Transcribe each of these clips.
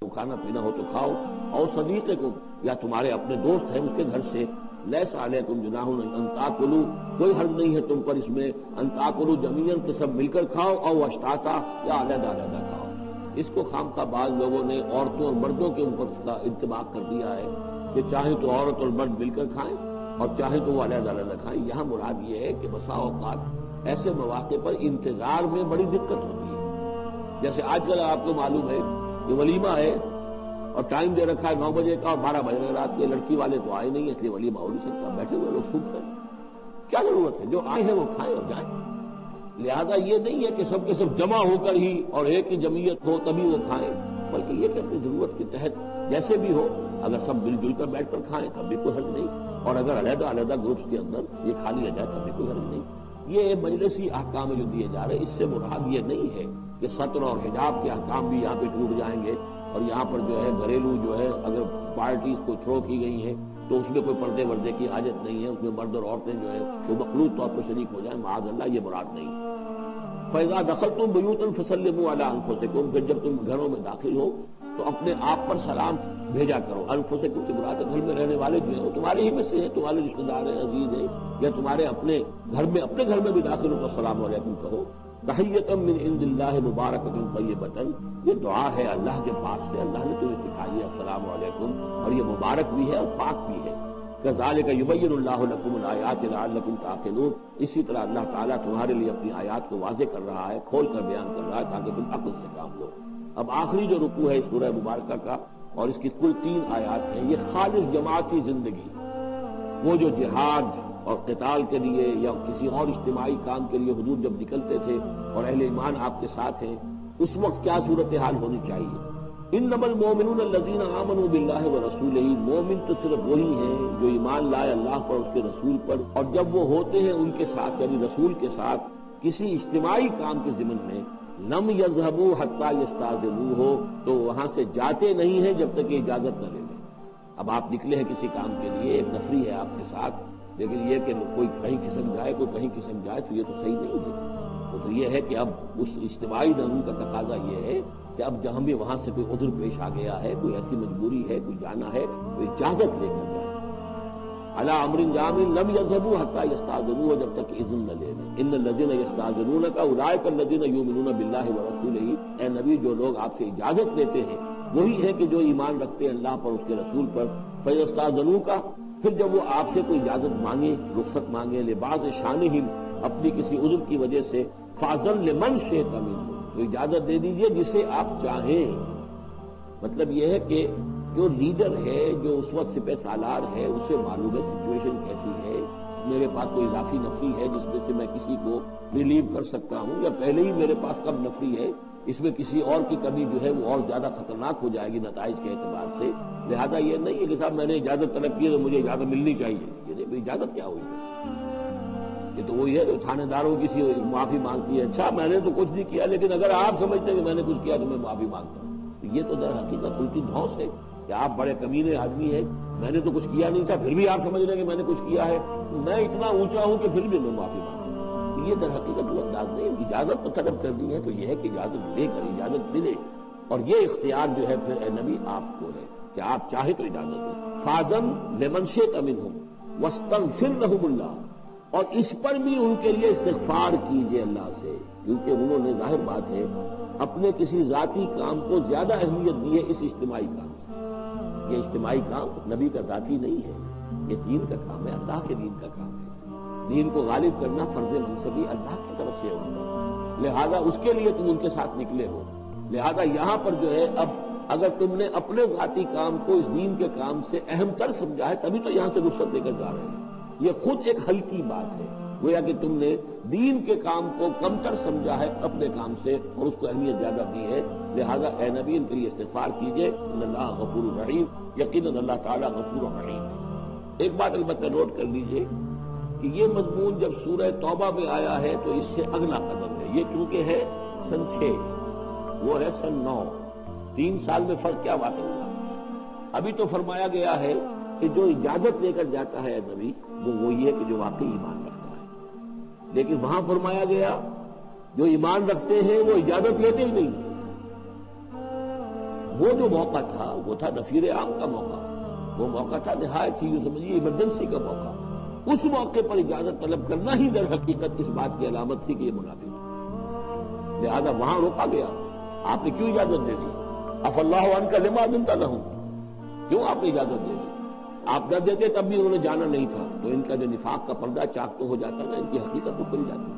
کھانا پینا ہو تو کھاؤ، اور صدیقکم یا تمہارے اپنے دوست ہیں اس کے گھر سے، لیس علیکم جناح ان تاکلوا، کوئی حرج نہیں ہے تم پر اس میں، ان تاکلوا جمیعا کہ سب مل کر کھاؤ، او اشتاتا یا علیحدہ علیحدہ کھاؤ۔ اس کو خامخواہ بعض لوگوں نے عورتوں اور مردوں کے اوپر کا انطباق کر دیا ہے کہ چاہے تو عورت اور مرد مل کر کھائیں اور چاہے تو وہ علیحدہ علیحدہ کھائیں۔ یہاں مراد یہ ہے کہ بسا اوقات ایسے مواقع پر انتظار میں بڑی دقت ہوتی ہے، جیسے آج کل آپ کو معلوم ہے کہ ولیمہ ہے اور ٹائم دے رکھا ہے 9 بجے کا اور 12 بج رہے رات کے، لڑکی والے تو آئے نہیں اس لیے ولیمہ ہو نہیں سکتا، بیٹھے ہوئے لوگ سوکھ رہے ہیں، کیا ضرورت ہے؟ جو آئے ہیں وہ کھائیں اور جائیں۔ لہذا یہ نہیں ہے کہ سب کے سب جمع ہو کر ہی اور ایک ہی جمعیت ہو تبھی وہ کھائیں، بلکہ یہ کہ اپنی ضرورت کے تحت جیسے بھی ہو، اگر سب مل جل کر بیٹھ کر کھائیں تب بھی کوئی حرج نہیں، اور اگر علیحدہ علیحدہ گروپس کے اندر یہ کھا لیا جائے تب بھی کوئی حرج نہیں۔ یہ مجلسی احکام جو دیے جا رہے ہیں اس سے مراد یہ نہیں ہے کہ سطر اور حجاب کے احکام بھی یہاں پہ ٹوٹ جائیں گے، اور یہاں پر جو ہے گھریلو جو ہے اگر پارٹیز کو تھرو کی گئی ہیں تو اس میں کوئی پردے وردے کی حاجت نہیں ہے، اس میں مرد اور عورتیں جو ہے وہ مخلوط طور پر شریک ہو جائیں، معاذ اللہ، یہ مراد نہیں۔ فَإِذَا دَخَلْتُمْ بُيُوتًا فَسَلِّمُوا عَلَىٰ أَنفُسِكُمْ، پھر جب تم گھروں میں داخل ہو تو اپنے آپ پر سلام بھیجا کرو۔ انفسکم سے مراد گھر میں رہنے والے جو ہیں وہ تمہارے ہی میں سے ہیں، تمہارے رشتہ دار ہیں، عزیز ہیں، یا تمہارے اپنے گھر میں بھی داخل ہو تو السلام علیکم کہو۔ تحیۃ من عند اللہ مبارکۃ طیبۃ، یہ دعا ہے اللہ کے پاس سے، اللہ نے تمہیں سکھائی ہے السلام علیکم، اور یہ مبارک بھی ہے اور پاک بھی ہے۔ کذالک یبین اللہ لکم الآیات لعلکم تعقلون، اسی طرح اللہ تعالیٰ تمہارے لیے اپنی آیات کو واضح کر رہا ہے، کھول کر بیان کر رہا ہے تاکہ تم عقل سے کام لو۔ اب آخری جو رکوع ہے اس سورہ مبارکہ کا، اور اس کی کل 3 آیات ہیں، یہ خالص جماعتی زندگی، وہ جو جہاد اور قتال کے لیے یا کسی اور اجتماعی کام کے لیے حضور جب نکلتے تھے اور اہل ایمان آپ کے ساتھ ہیں، اس وقت کیا صورتحال ہونی چاہیے۔ انما المؤمنون الذین آمنوا باللہ ورسولہ، مومن تو صرف وہی ہیں جو ایمان لائے اللہ پر، اس کے رسول پر، اور جب وہ ہوتے ہیں ان کے ساتھ یعنی رسول کے ساتھ کسی اجتماعی کام کے ضمن میں، لم یذهبوا حتی یستاذنوہ، تو وہاں سے جاتے نہیں ہیں جب تک کہ اجازت نہ لے لیں۔ اب آپ نکلے ہیں کسی کام کے لیے، ایک نفری ہے آپ کے ساتھ، لیکن یہ کہ کوئی کہیں کھسک جائے کوئی کہیں کھسک جائے تو یہ تو صحیح نہیں ہے۔ وہ تو یہ ہے کہ اب اس اجتماعی نظم کا تقاضا یہ ہے کہ اب جہاں بھی وہاں سے کوئی عذر پیش آ گیا ہے، کوئی ایسی مجبوری ہے، کوئی جانا ہے، تو اجازت لے کر جائے۔ علی امر جامع لم یذهبوا حتی یستاذنوہ، جب تک اذن نہ لے لیں۔ ان الذین یستاذنونک اولئک الذین یؤمنون باللہ ورسولہ، اے نبی جو لوگ آپ سے اجازت لیتے ہیں وہی ہے کہ جو ایمان رکھتے ہیں اللہ پر، اس کے رسول پر۔ فیستاذنوک، پھر جب وہ آپ سے کوئی اجازت مانگے، رخصت مانگے، لباس شانہم، اپنی کسی عذر کی وجہ سے، فاذن لمن شئت منہم، تو اجازت دے دیجئے جسے آپ چاہیں۔ مطلب یہ ہے کہ جو لیڈر ہے، جو اس وقت سپہ سالار ہے، اسے معلوم ہے سچویشن کیسی ہے، میرے پاس کوئی اضافی نفری ہے جس میں سے میں کسی کو ریلیو کر سکتا ہوں، یا پہلے ہی میرے پاس کم نفری ہے، اس میں کسی اور کی کمی جو ہے وہ اور زیادہ خطرناک ہو جائے گی نتائج کے اعتبار سے۔ لہذا یہ نہیں ہے کہ صاحب میں نے اجازت طلب کی ہے تو مجھے اجازت ملنی چاہیے، یہ نہیں، اجازت کیا ہوئی ہے؟ یہ تو وہی ہے جو تھانے داروں کسی معافی مانگتی ہے، اچھا میں نے تو کچھ نہیں کیا لیکن اگر آپ سمجھتے ہیں کہ میں نے کچھ کیا تو میں معافی مانگتا ہوں، تو یہ تو در حقیقت الٹی دھونس ہے کہ آپ بڑے کمینے آدمی ہیں، میں نے تو کچھ کیا نہیں تھا پھر بھی آپ سمجھ رہے ہیں کہ میں نے کچھ کیا ہے، میں اتنا اونچا ہوں کہ پھر بھی میں معافی مانگتا ہوں۔ یہ در حقیقت وہ انداز نہیں، اجازت تو طلب کرنی ہے تو یہ ہے کہ اجازت لے کر اجازت ملے، اور یہ اختیار جو ہے پھر اے نبی آپ کو ہے کہ آپ چاہے تو اجازت دیں۔ فاذن لمن شئت منہم واستغفر لہم اللہ، اور اس پر بھی ان کے لیے استغفار کیجئے اللہ سے، کیونکہ انہوں نے ظاہر بات ہے اپنے کسی ذاتی کام کو زیادہ اہمیت دی ہے اس اجتماعی کام سے۔ یہ اجتماعی کام نبی کا ذاتی نہیں ہے، یہ دین کا کام ہے، اللہ کے دین کا کام ہے، دین کو غالب کرنا فرض منصبی اللہ کی طرف سے ہوگا، لہذا اس کے لیے تم ان کے ساتھ نکلے ہو۔ لہذا یہاں پر جو ہے اب اگر تم نے اپنے ذاتی کام کو اس دین کے کام سے اہم تر سمجھا ہے تبھی تو یہاں سے رخصت لے کر جا رہے ہیں، یہ خود ایک ہلکی بات ہے، گویا کہ تم نے دین کے کام کو کم تر سمجھا ہے اپنے کام سے اور اس کو اہمیت زیادہ دی ہے۔ لہذا اے نبی ان کے لیے استغفار کیجئے، ان اللہ غفور رحیم، یقیناً اللہ تعالیٰ غفور رحیم ہے۔ ایک بات البتہ نوٹ کر لیجئے کہ یہ مضمون جب سورہ توبہ میں آیا ہے تو اس سے اگلا قدم ہے، یہ چونکہ ہے سن 6، وہ ہے سن 9، 3 سال میں فرق کیا واقع ہوا؟ ابھی تو فرمایا گیا ہے کہ جو اجازت لے کر جاتا ہے نبی وہ وہی ہے کہ جو واقعی ایمان رکھتا ہے، لیکن وہاں فرمایا گیا جو ایمان رکھتے ہیں وہ اجازت لیتے ہی نہیں، وہ جو موقع تھا وہ تھا نفیر عام کا موقع، وہ موقع تھا نہایت ہی سمجھیے ایمرجنسی کا موقع. اس موقع پر اجازت طلب کرنا ہی در حقیقت اس بات کی علامت تھی کہ یہ منافق ہے. لہذا وہاں روکا گیا. آپ نے کیوں اجازت دے دی؟ عفا اللہ عنک لما اذنت لہم، کیوں آپ نے اجازت دے دی؟ آپ نہ دیتے تب بھی انہوں نے جانا نہیں تھا، تو ان کا جو نفاق کا پردہ چاک تو ہو جاتا نا، ان کی حقیقت تو کھل جاتی.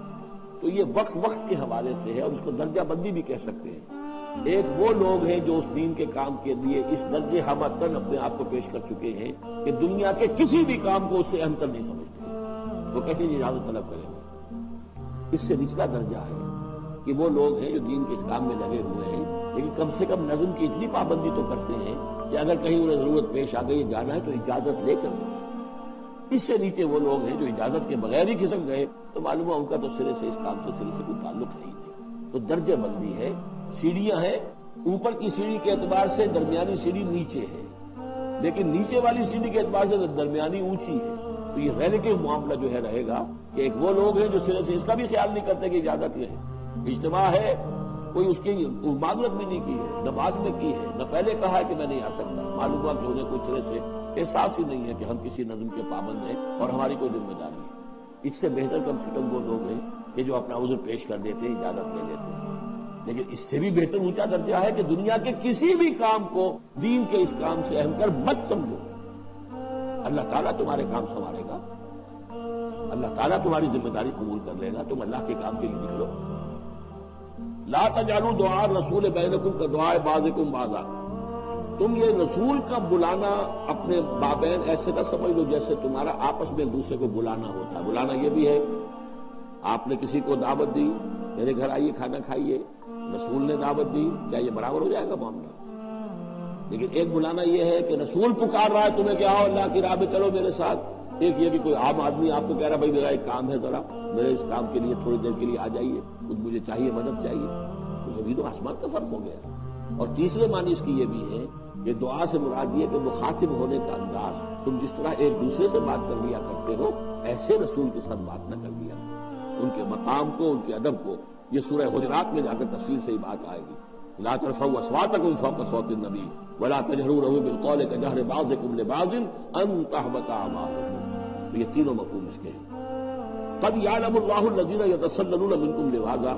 تو یہ وقت کے حوالے سے ہے، اور اس کو درجہ بندی بھی کہہ سکتے ہیں. ایک وہ لوگ ہیں جو اس دین کے کام کے لیے اس درجے ہمتن اپنے آپ کو پیش کر چکے ہیں کہ دنیا کے کسی بھی کام کو اس سے اہم تر نہیں سمجھتے، وہ کہتے ہیں اجازت طلب کریں گے. اس سے نچلا درجہ ہے کہ وہ لوگ ہیں جو دین کے اس کام میں لگے ہوئے ہیں، لیکن کم سے کم نظم کی اتنی پابندی تو کرتے ہیں کہ اگر کہیں انہیں ضرورت پیش آ گئی جانا ہے تو اجازت لے کر جائیں. اس سے نیچے وہ لوگ ہیں جو اجازت کے بغیر ہی کھسک گئے تو معلوم ہے ان کا تو سرے سے اس کام سے کوئی تعلق نہیں ہے. تو درجہ بندی ہے، سیڑھیاں ہیں. اوپر کی سیڑھی کے اعتبار سے درمیانی سیڑھی نیچے ہے، لیکن نیچے والی سیڑھی کے اعتبار سے درمیانی اونچی ہے. تو یہ ریلیٹیو معاملہ جو ہے رہے گا کہ ایک وہ لوگ ہیں جو سرے سے اس کا بھی خیال نہیں کرتے کہ اجازت لیں. اجتماع ہے، کوئی اس کی معذرت بھی نہیں کی ہے، نہ بعد میں کی ہے، نہ پہلے کہا ہے کہ میں نہیں آ سکتا. معلوم ہوا کہ انہیں کوئی سرے سے احساس ہی نہیں ہے کہ ہم کسی نظم کے پابند ہیں اور ہماری کوئی ذمہ داری ہے. اس سے بہتر کم سے کم وہ لوگ ہیں کہ جو اپنا عذر پیش کر دیتے ہیں، اجازت لے لیتے ہیں. لیکن اس سے بھی بہتر اونچا درجہ ہے کہ دنیا کے کسی بھی کام کو دین کے اس کام سے اہم کر مت سمجھو. اللہ تعالیٰ تمہارے کام سنوارے گا، اللہ تعالیٰ تمہاری ذمہ داری قبول کر لے گا. تم اللہ کے کام کے لیے نکلو. لا تجعلوا دعاء الرسول بینکم کدعاء بعضکم بعضا. تم یہ رسول کا بلانا اپنے مابین ایسے نہ سمجھ لو جیسے تمہارا آپس میں ایک دوسرے کو بلانا ہوتا ہے. بلانا یہ بھی ہے، آپ نے کسی کو دعوت دی، میرے گھر آئیے کھانا کھائیے، رسول نے دعوت دی، کیا یہ برابر ہو جائے گا معاملہ؟ لیکن ایک بلانا یہ ہے کہ رسول پکار رہا ہے تمہیں کہ آؤ اللہ کی راہ میں چلو میرے ساتھ. ایک یہ کہ کوئی عام آدمی آپ کو کہہ رہا بھائی میرا ایک کام ہے، ذرا میرے اس کام کے لیے تھوڑی دیر کے لیے آ جائیے، کچھ مجھے چاہیے، مدد چاہیے. تو زمین و آسمان کا فرق ہو گیا. اور تیسرے معنی اس کی یہ بھی ہے کہ دعا سے مراد یہ کہ مخاطب ہونے کا انداز، تم جس طرح ایک دوسرے سے بات کر لیا کرتے ہو ایسے رسول کے ساتھ بات نہ کر لیا کرو. ان کے مقام کو، ان کے ادب کو، یہ سورہ حجرات میں جا کر تفصیل سے ہی بات آئے گی. لا ترفعوا اصواتکم فوق صوت النبی ولا تجہروا له بالقول کجہر بعضکم لبعض ان تحبط اعمالکم. تو یہ تینوں مفہوم اس کے ہیں. قد یعلم اللہ الذین یتسللون منکم لواذا.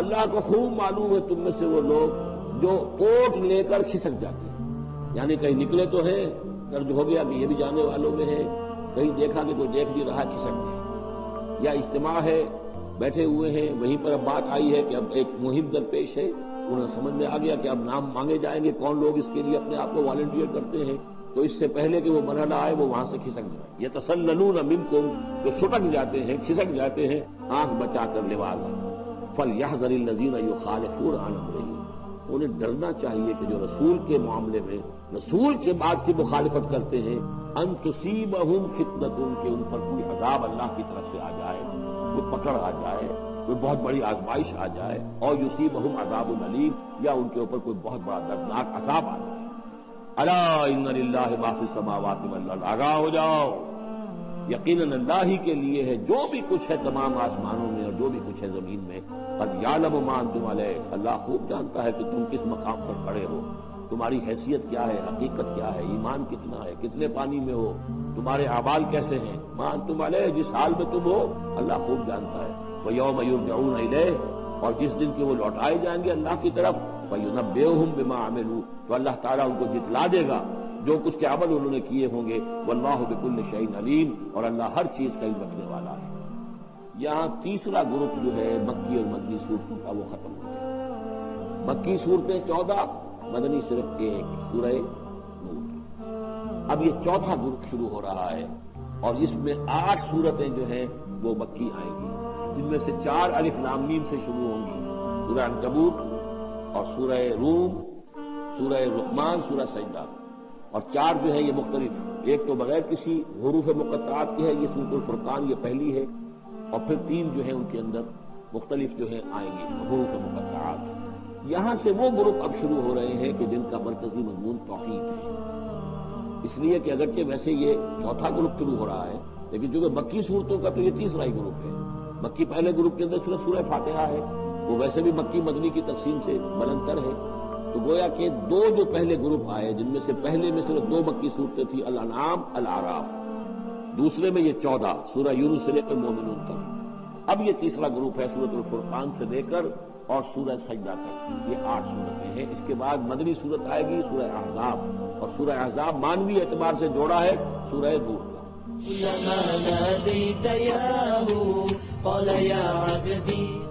اللہ کو خوب معلوم ہے تم میں سے وہ لوگ جو اوٹ لے کر کھسک جاتے ہیں، یعنی کہیں نکلے تو ہیں، درج ہو گیا کہ یہ بھی جانے والوں میں ہے، کہیں دیکھا کہ کوئی دیکھ نہیں رہا کھسک گئے. یا اجتماع ہے، بیٹھے ہوئے ہیں، وہیں پر اب بات آئی ہے کہ اب ایک مہم درپیش ہے، انہیں سمجھ میں آ گیا کہ اب نام مانگے جائیں گے، کون لوگ اس کے لیے اپنے آپ کو والنٹیئر کرتے ہیں. تو اس سے پہلے کہ وہ مرحلہ آئے وہ وہاں سے کھسک جائیں. یہ تسللون منکم، جو سٹک جاتے ہیں، کھسک جاتے ہیں، آنکھ بچا کر لواذا. فلیحذر الذین یخالفون عن امرہ. انہیں ڈرنا چاہیے کہ جو رسول کے معاملے میں رسول کے بات کی مخالفت کرتے ہیں، ان تصیبہم فتنۃ، کہ ان پر کوئی عذاب اللہ کی طرف سے آ جائے، کوئی پکڑ آ جائے، کوئی بہت بڑی آزمائش آ جائے، اور یصیبہم عذاب علیم، یا ان کے اوپر کوئی بہت بڑا دردناک عذاب آ جائے. الا ان للہ ما فی السماوات والارض. آگاہ ہو جاؤ، یقیناً اللہ ہی کے لیے ہے جو بھی کچھ ہے تمام آسمانوں میں اور جو بھی کچھ ہے زمین میں. قد یعلم ما انتم علیہ. اللہ خوب جانتا ہے کہ تم کس مقام پر کھڑے ہو، تمہاری حیثیت کیا ہے، حقیقت کیا ہے، ایمان کتنا ہے، کتنے پانی میں ہو، تمہارے اعمال کیسے ہیں. ما انتم علیہ، جس حال میں تم ہو اللہ خوب جانتا ہے. وَيَوْمَ يُرْجَعُونَ إِلَيْهِ، اور جس دن کے وہ لوٹائے جائیں گے اللہ کی طرف، فَيُنَبِّئُهُم بِمَا عَمِلُوا، تو اللہ تعالیٰ ان کو جتلا دے گا جو کچھ کے عمل انہوں نے کیے ہوں گے. وَاللَّهُ بِكُلِّ شَيْءٍ عَلِيمٌ، اور اللہ ہر چیز کا علم رکھنے والا ہے. یہاں تیسرا گروپ جو ہے مکی اور مدنی صورتوں کا وہ ختم ہو گیا. مکی صورتیں 14، مدنی صرف 1، سورہ نور. اب یہ چوتھا گروپ شروع ہو رہا ہے، اور اس میں 8 صورتیں جو ہیں وہ مکی آئیں گی، جن میں سے 4 الف لام میم سے شروع ہوں گی. سورہ عنکبوت اور سورہ روم، سورہ لقمان، سورہ سجدہ. اور 4 جو ہے یہ مختلف، ایک تو بغیر کسی حروف مقطعات کی ہے، یہ سورۃ الفرقان، یہ پہلی ہے. اور پھر 3 جو ہیں ان کے اندر مختلف جو ہیں آئیں گے حروف مقطعات. یہاں سے وہ گروپ اب شروع ہو رہے ہیں کہ جن کا مرکزی مضمون توحید ہے. اس لیے کہ اگرچہ ویسے یہ چوتھا گروپ شروع ہو رہا ہے، لیکن چونکہ مکی صورتوں کا تو یہ تیسرا ہی گروپ ہے. مکی پہلے گروپ کے اندر صرف سورہ فاتحہ ہے، وہ ویسے بھی مکی مدنی کی تقسیم سے بلند تر ہے. تو گویا کہ دو جو پہلے گروپ آئے جن میں سے پہلے میں صرف 2 مکی صورتیں تھیں، الانعام، الاعراف، دوسرے میں یہ 14 سورہ یونس سے لے کر مومنون تک، اب یہ تیسرا گروپ ہے سورۃ الفرقان سے لے کر اور سورہ سجدہ تک، یہ 8 صورتیں ہیں۔ اس کے بعد مدنی صورت آئے گی سورہ احزاب، اور سورہ احزاب مانوی اعتبار سے جوڑا ہے سورہ نور کا۔ كلما ناديت ياه قال يا عبدي